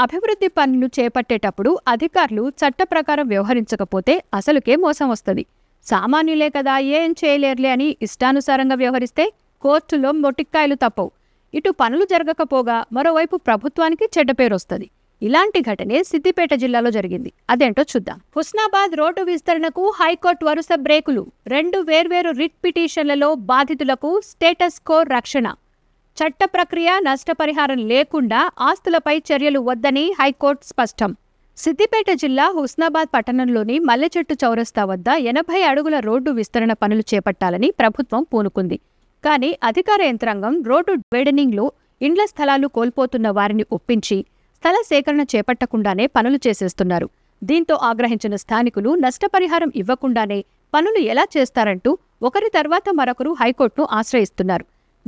అభివృద్ధి పనులు చేపట్టేటప్పుడు అధికారులు చట్ట ప్రకారం వ్యవహరించకపోతే అసలుకే మోసం వస్తుంది. సామాన్యులే కదా ఏం చేయలేరులే అని ఇష్టానుసారంగా వ్యవహరిస్తే కోర్టులో మొటిక్కాయలు తప్పవు. ఇటు పనులు జరగకపోగా మరోవైపు ప్రభుత్వానికి చెడ్డ పేరొస్తుంది. ఇలాంటి ఘటనే సిద్దిపేట జిల్లాలో జరిగింది. అదేంటో చూద్దాం. హుస్నాబాద్ రోడ్డు విస్తరణకు హైకోర్టు వరుస బ్రేకులు. 2 వేర్వేరు రిట్ పిటిషన్లలో బాధితులకు స్టేటస్ కో రక్షణ. చట్ట ప్రక్రియ, నష్టపరిహారం లేకుండా ఆస్తులపై చర్యలు వద్దని హైకోర్టు స్పష్టం. సిద్దిపేట జిల్లా హుస్నాబాద్ పట్టణంలోని మల్లెచెట్టు చౌరస్తా వద్ద 80 అడుగుల రోడ్డు విస్తరణ పనులు చేపట్టాలని ప్రభుత్వం పూనుకుంది. కానీ అధికార యంత్రాంగం రోడ్డు వైడనింగ్లో ఇండ్ల స్థలాలు కోల్పోతున్న వారిని ఒప్పించి స్థల సేకరణ చేపట్టకుండానే పనులు చేసేస్తున్నారు. దీంతో ఆగ్రహించిన స్థానికులు నష్టపరిహారం ఇవ్వకుండానే పనులు ఎలా చేస్తారంటూ ఒకరి తర్వాత మరొకరు హైకోర్టును ఆశ్రయిస్తున్నారు.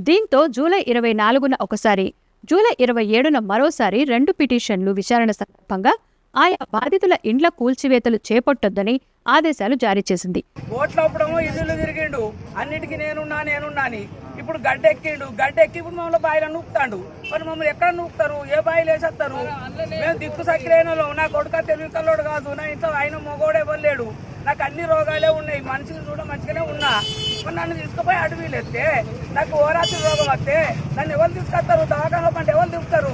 దీంతో జూలై 24న ఒకసారి, జూలై 27న మరోసారి 2 పిటిషన్లు విచారణ సందర్భంగా ఆయా బాధితుల ఇండ్ల కూల్చివేతలు చేపట్టొద్దని ఆదేశాలు జారీ చేసింది. ఓట్లప్పుడేమో ఇల్లు తిరిగిండు, అన్నిటికీ నేనున్నాని ఇప్పుడు గడ్డెక్కిండు. గడ్డెక్కి ఇప్పుడు మమ్మల్ని బాయిలో నూపుతాడు. మరి మమ్మల్ని ఎక్కడ నూపుతారు? ఏ బాయిలు వేసేస్తారు? మేము దిక్కు సక్కిలేనో. నా కొడుక తెలివి కల్లోడు కాదు. నా ఇంట్లో ఆయన మొగోడు ఇవ్వలేడు. నాకు అన్ని రోగాలే ఉన్నాయి. మనిషిని చూడ మంచిగానే ఉన్నా. మరి నన్ను తీసుకుపోయి అడవిలు ఎత్తే నాకు ఓరాత్రి రోగం వస్తే నన్ను ఎవరు తీసుకొస్తారు? దవాఖానలో పంట ఎవరు తిప్పుతారు?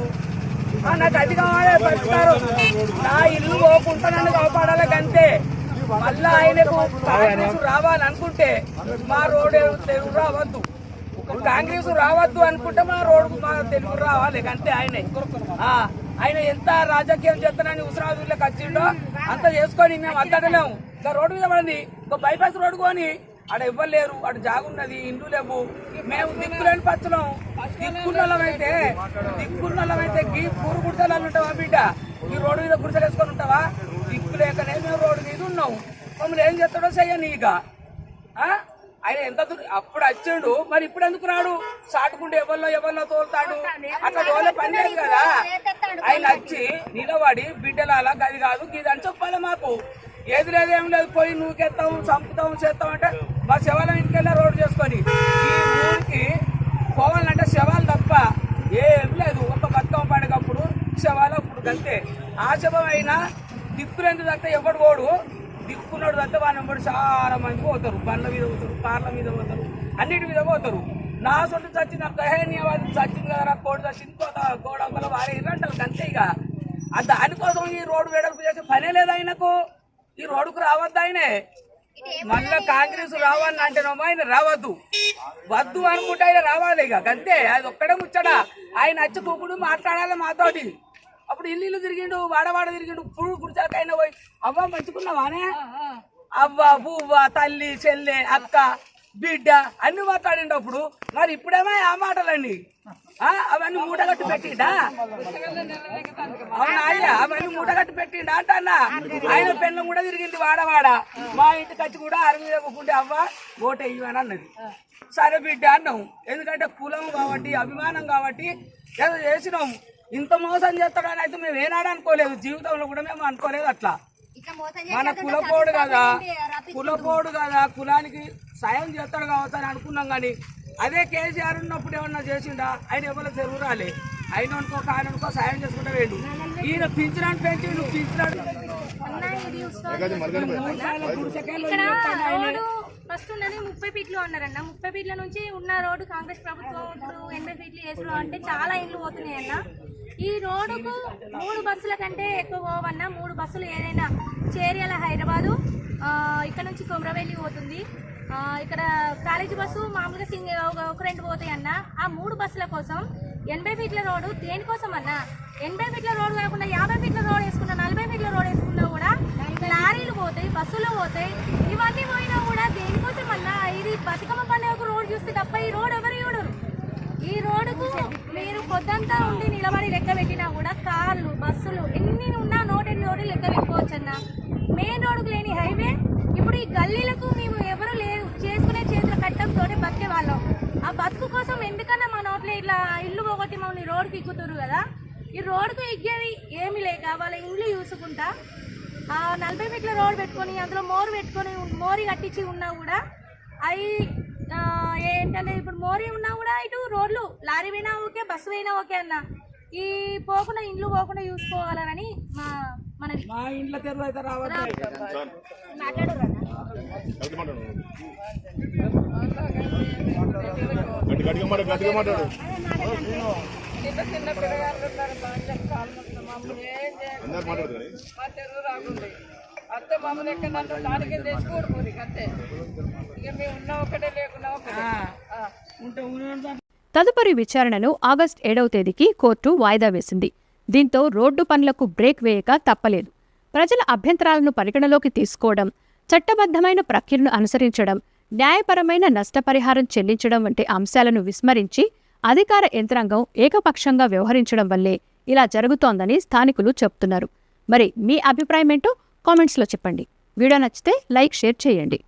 నాకు అది కావాలి పరిష్కారం. నా ఇల్లు పోకుండా నన్ను కాపాడాలి అంతే. మళ్ళా ఆయనకు కాంగ్రెస్ రావాలనుకుంటే మా రోడ్ తెలుగు రావద్దు. కాంగ్రెస్ రావద్దు అనుకుంటే మా రోడ్డు మా తెలుగు రావాలి అంతే. ఆయన ఎంత రాజకీయం చేస్తానని ఉసిరాజులకు వచ్చిండో అంత చేసుకొని మేము అద్దడలేము. ఇంకా రోడ్డు మీద పడింది, ఇంకా బైపాస్ రోడ్డు కొని ఆడ ఇవ్వలేరు. అటు జాగున్నది, ఇండ్లు లేవు. మేము దిక్కులేని పచ్చలం. దిక్కున్నలమైతే ఈ పూరు గుడిసెలు ఉంటావా బిడ్డ? ఈ రోడ్డు మీద గుడిసెలు వేసుకొని ఉంటావా? దిక్కు లేకనే మేము రోడ్డు మీద ఉన్నాం. మమ్మల్ని ఏం చేస్తాడో చెయ్యని. ఇక ఆయన ఎంత అప్పుడు వచ్చిండు, మరి ఇప్పుడు ఎందుకు రాడు? సాటుకుంటే ఎవరిలో తోలుతాడు. అట్లా తోలే పని లేదు కదా. ఆయన వచ్చి నిలబడి బిడ్డలాల గది కాదు గది అని చెప్పాలి మాకు. ఏది లేదు ఏం లేదు, పోయి నూకెత్తాం, చంపుతాం, చేస్తాం అంటే మా శవాల ఇంటికి వెళ్ళా రోడ్డు చేసుకొని. ఈ ఊరికి పోవాలంటే శవాలు తప్ప ఏం లేదు. ఒక బతుకమ్మ పండుగప్పుడు శవాలు అప్పుడు అంతే. ఆ శవం అయినా దిక్కులేందుకు తప్ప ఎవడు పోడు. దిక్కున్నాడు తప్ప వాడిని చాలా మంది పోతారు. బండ్ల మీద పోతారు, కార్ల మీద పోతారు, అన్నిటి మీద పోతారు. నా సొంత చచ్చింది దహేన్యవాది చచ్చింది కదా, కోడి చచ్చింది, కోడమ్మల వారే ఇరంటారు అంతే. ఇక దానికోసం ఈ రోడ్డు వెడల్పు చేసే పనే లేదు ఆయనకు. ఈ రోడ్డుకు రావద్దు ఆయనే. మళ్ళా కాంగ్రెస్ రావాలని అంటేనమ్మా ఆయన రావద్దు. వద్దు అనుకుంటే ఆయన రావాలి. ఇక అంతే. అది ఒక్కడే ముచ్చడా. ఆయన వచ్చి కూకుడు మాట్లాడాలి మాతోటి. అప్పుడు ఇల్లు తిరిగిండు, వాడవాడ తిరిగిండు. పురుగు గుడిచాక అయినా పోయి అవ్వ మంచుకున్నావానే, అవ్వ బువ్వ, తల్లి, చెల్లె, అక్క, బిడ్డ అన్ని మాట్లాడిండు అప్పుడు. మరి ఇప్పుడేమో ఆ మాటలండి. అవన్నీ మూటగట్టు పెట్టిండా? అవునా అయ్యా? అవన్నీ మూటగట్టు పెట్టిండా అంటన్నా. ఆయన పెళ్ళం కూడా తిరిగింది వాడవాడ. మా ఇంటికి వచ్చి కూడా అరుగు మీద కూకుంటే అవ్వ ఓటే ఇవ్వని అన్నది. సరే బిడ్డ అన్నాం. ఎందుకంటే కులం కాబట్టి, అభిమానం కాబట్టి ఏదో చేసినాం. ఇంత మోసం చేస్తాడని అయితే మేము ఏనాడు అనుకోలేదు. జీవితంలో కూడా మేము అనుకోలేదు అట్లా. మన కులపోడు కదా, కులానికి సాయం చేస్తాడు కావచ్చు అని అనుకున్నాం. కానీ అదే కేసీఆర్ ఉన్నప్పుడు ఏమన్నా చేసిండా? ఆయన ఎవరో చెరువు రాలే. ఆయన అనుకో ఆయన అనుకో సాయం చేసుకుంటా వేడు. ఈయన పింఛనాన్ని పెంచి ఫస్ట్ ఉన్నది 30 ఫీట్లు అన్నారన్న. 30 ఫీట్ల నుంచి ఉన్న రోడ్డు కాంగ్రెస్ ప్రభుత్వం 80 ఫీట్లు వేసుడు అంటే చాలా ఇండ్లు పోతున్నాయి అన్న. ఈ రోడ్డుకు 3 బస్సుల కంటే ఎక్కువ పోవన్నా. 3 బస్సులు ఏదైనా చేర్యాల హైదరాబాదు, ఇక్కడ నుంచి కొమరవెల్లి పోతుంది. ఇక్కడ కాలేజీ బస్సు మామూలుగా ఒక 2 పోతాయి అన్న. ఆ 3 బస్సుల కోసం 80 ఫీట్ల రోడ్డు దేనికోసం అన్న? 80 ఫీట్ల రోడ్డు కాకుండా 50 ఫీట్ల రోడ్ వేసుకున్నా, 40 ఫీట్ల రోడ్ వేసుకున్నా కూడా లారీలు పోతాయి, బస్సులు పోతాయి. ఇవన్నీ పోయినా కూడా దేనికోసం అన్నా? ఇది బతుకమ్మ పండుగకు రోడ్ చూస్తే తప్ప ఈ రోడ్ ఎవరు చూడరు. ఈ రోడ్డుకు మీరు పొద్దంతా ఉండి నిలబడి లెక్క పెట్టినా కూడా కార్లు, బస్సులు ఎన్ని ఉన్నా 108 రోడ్లు లెక్క పెట్టుకోవచ్చు అన్న. మెయిన్ రోడ్డుకు లేని హైవే. ఇప్పుడు ఈ గల్లీలకు మేము ఎవరు లేరు, చేసుకునే చేతుల కట్టంతో బతికే వాళ్ళం. ఆ బతుకు కోసం ఎందుకన్నా మా నోట్లో ఇట్లా ఇల్లు పోగొట్టి మమ్మల్ని రోడ్డుకి ఎక్కుతురు కదా. ఈ రోడ్డుకు ఎగ్గేది ఏమి లేక వాళ్ళ ఇల్లు చూసుకుంటా 40 ఫీట్ల రోడ్ పెట్టుకొని అందులో మోరు పెట్టుకొని మోరి కట్టించి ఉన్నా కూడా అవి ఏంటంటే ఇప్పుడు మోరీ ఉన్నా కూడా ఇటు రోడ్లు లారీ పోయినా ఓకే, బస్సు పోయినా ఓకే అన్న. ఈ పోకుండా ఇండ్లు పోకుండా చూసుకోవాలని మనవి. మా ఇంట్లో తెరువు అయితే రావద్దు. చిన్న పిల్లగాళ్ళు ఉన్నారు, మమ్మల్ని ఏం చేయాలి, మా తెరువు రాకుండా అంతే. మమ్మల్ని ఎక్కడ దానికి తెచ్చుకోడు అంతే. ఇక మేము ఉన్న ఒకటే లేకున్నా ఉంటే. తదుపరి విచారణను ఆగస్టు 7వ తేదీకి కోర్టు వాయిదా వేసింది. దీంతో రోడ్డు పనులకు బ్రేక్ వేయక తప్పలేదు. ప్రజల అభ్యంతరాలను పరిగణలోకి తీసుకోవడం, చట్టబద్ధమైన ప్రక్రియను అనుసరించడం, న్యాయపరమైన నష్టపరిహారం చెల్లించడం వంటి అంశాలను విస్మరించి అధికార యంత్రాంగం ఏకపక్షంగా వ్యవహరించడం వల్లే ఇలా జరుగుతోందని స్థానికులు చెబుతున్నారు. మరి మీ అభిప్రాయం ఏంటో కామెంట్స్లో చెప్పండి. వీడియో నచ్చితే లైక్, షేర్ చేయండి.